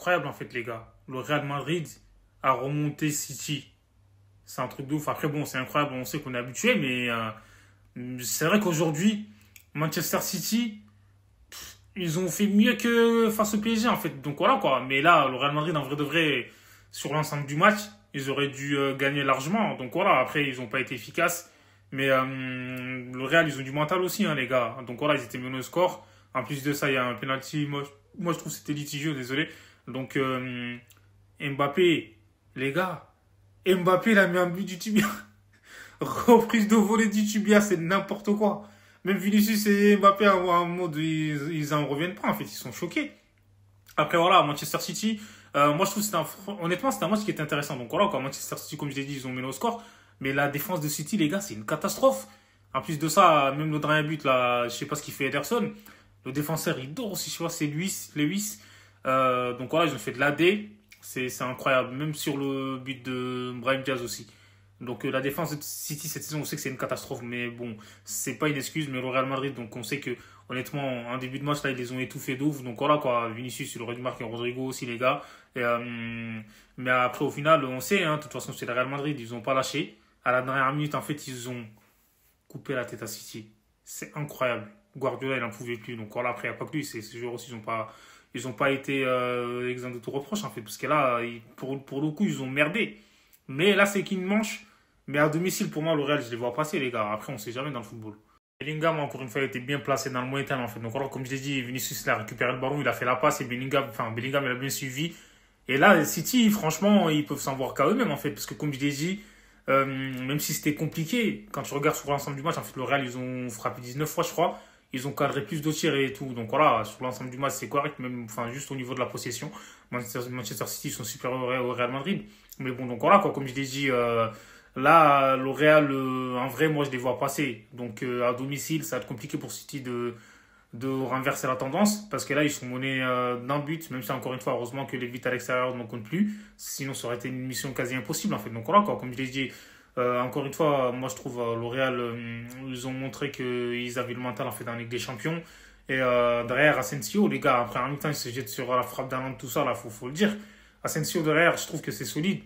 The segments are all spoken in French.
incroyable, en fait, les gars. Le Real Madrid a remonté City. C'est un truc de ouf. Après, bon, c'est incroyable, on sait qu'on est habitué, mais c'est vrai qu'aujourd'hui, Manchester City, ils ont fait mieux que face au PSG, en fait. Donc voilà, quoi. Mais là, le Real Madrid, en vrai de vrai, sur l'ensemble du match, ils auraient dû gagner largement. Donc voilà, après, ils n'ont pas été efficaces. Mais le Real, ils ont du mental aussi, hein, les gars. Donc voilà, ils étaient menés au score. En plus de ça, il y a un penalty. Moi je trouve que c'était litigieux, désolé. Donc Mbappé, les gars, Mbappé, il a mis un but du tibia. Reprise de volée du tibia, c'est n'importe quoi. Même Vinicius et Mbappé, à un mode, ils en reviennent pas, en fait, ils sont choqués. Après, voilà, Manchester City, moi je trouve que honnêtement, c'était un match qui était intéressant. Donc voilà, quand Manchester City, comme je l'ai dit, ils ont mené au score. Mais la défense de City, les gars, c'est une catastrophe. En plus de ça, même le dernier but, là, je sais pas ce qu'il fait Ederson. Le défenseur, il dort aussi, je sais pas, c'est Lewis. Donc voilà, ils ont fait de l'AD. C'est incroyable. Même sur le but de Brahim Diaz aussi. Donc la défense de City cette saison, on sait que c'est une catastrophe, mais bon, c'est pas une excuse. Mais le Real Madrid, donc on sait que honnêtement, en début de match là, ils les ont étouffés d'ouf. Donc voilà quoi, Vinicius, il aurait dû marquer, Rodrigo aussi les gars. Et, mais après au final, on sait, hein, de toute façon c'est le Real Madrid, ils ont pas lâché. À la dernière minute, en fait, ils ont coupé la tête à City. C'est incroyable. Guardiola, il n'en pouvait plus. Donc voilà, après il n'y a pas que lui, ces joueurs aussi, ils ont pas été exempts de tout reproche en fait, parce que là, pour le coup, ils ont merdé. Mais là, c'est qu'une manche. Mais à domicile, pour moi, le Real, je les vois passer, les gars. Après, on sait jamais dans le football. Bellingham, encore une fois, il était bien placé dans le moyen terme, en fait. Donc, alors, comme je l'ai dit, Vinicius, il a récupéré le ballon, il a fait la passe, et Bellingham, il a bien suivi. Et là, City, franchement, ils peuvent s'en voir qu'à eux-mêmes, en fait. Parce que, comme je l'ai dit, même si c'était compliqué, quand tu regardes sur l'ensemble du match, en fait, le Real, ils ont frappé 19 fois, je crois. Ils ont cadré plus de tirs et tout. Donc voilà, sur l'ensemble du match, c'est correct, même, enfin, juste au niveau de la possession. Manchester City sont supérieurs au Real Madrid. Mais bon, donc voilà, quoi, comme je l'ai dit, là, le Real, en vrai, moi, je les vois passer. Donc à domicile, ça va être compliqué pour City de renverser la tendance. Parce que là, ils sont menés d'un but, même si encore une fois, heureusement que les buts à l'extérieur ne comptent plus. Sinon, ça aurait été une mission quasi impossible, en fait. Donc voilà, quoi, comme je l'ai dit, encore une fois, moi je trouve le Real, ils ont montré qu'ils avaient le mental en fait dans la Ligue des Champions. Et derrière Asensio, les gars, après un mi-temps, ils se jettent sur la frappe d'Haaland, tout ça, là, faut le dire. Asensio derrière, je trouve que c'est solide.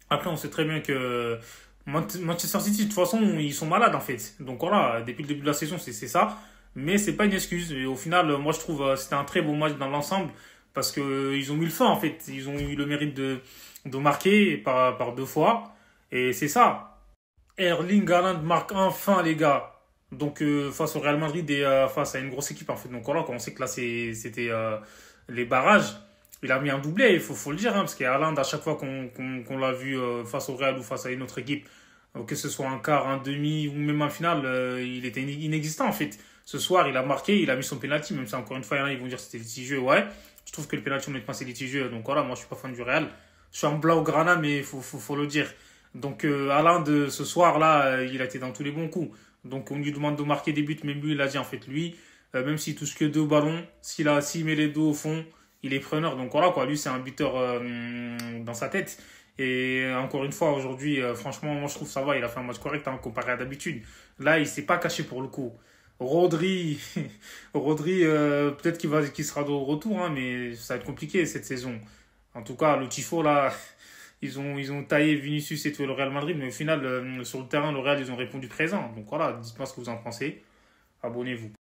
Après, on sait très bien que Manchester City, de toute façon, ils sont malades en fait. Donc voilà, depuis le début de la saison, c'est ça. Mais c'est pas une excuse. Et au final, moi je trouve c'était un très beau match dans l'ensemble parce que ils ont mis le feu en fait. Ils ont eu le mérite de marquer par deux fois. Et c'est ça. Erling Haaland marque enfin, les gars. Donc, face au Real Madrid et face à une grosse équipe, en fait. Donc, voilà, quand on sait que là, c'était les barrages. Il a mis un doublé, faut le dire, hein, parce qu'Haaland, à chaque fois qu'on l'a vu face au Real ou face à une autre équipe, que ce soit un quart, un demi ou même un final, il était inexistant, en fait. Ce soir, il a marqué, il a mis son penalty, même si encore une fois, il y en a, ils vont dire que c'était litigieux. Ouais, je trouve que le penalty, honnêtement, c'est litigieux. Donc, voilà, moi, je suis pas fan du Real. Je suis en Blaugrana, mais faut le dire. Donc Haaland, ce soir-là, il a été dans tous les bons coups. Donc on lui demande de marquer des buts, même lui, il a dit en fait, lui, même s'il touche que deux ballons, s'il met les deux au fond, il est preneur. Donc voilà quoi, lui c'est un buteur dans sa tête. Et encore une fois, aujourd'hui, franchement, moi je trouve ça va, il a fait un match correct hein, comparé à d'habitude. Là, il s'est pas caché pour le coup. Rodri, Rodri peut-être qu'il sera de retour, hein, mais ça va être compliqué cette saison. En tout cas, le Tifo là. Ils ont taillé Vinicius et tout le Real Madrid, mais au final, sur le terrain, le Real, ils ont répondu présent. Donc voilà, dites-moi ce que vous en pensez. Abonnez-vous.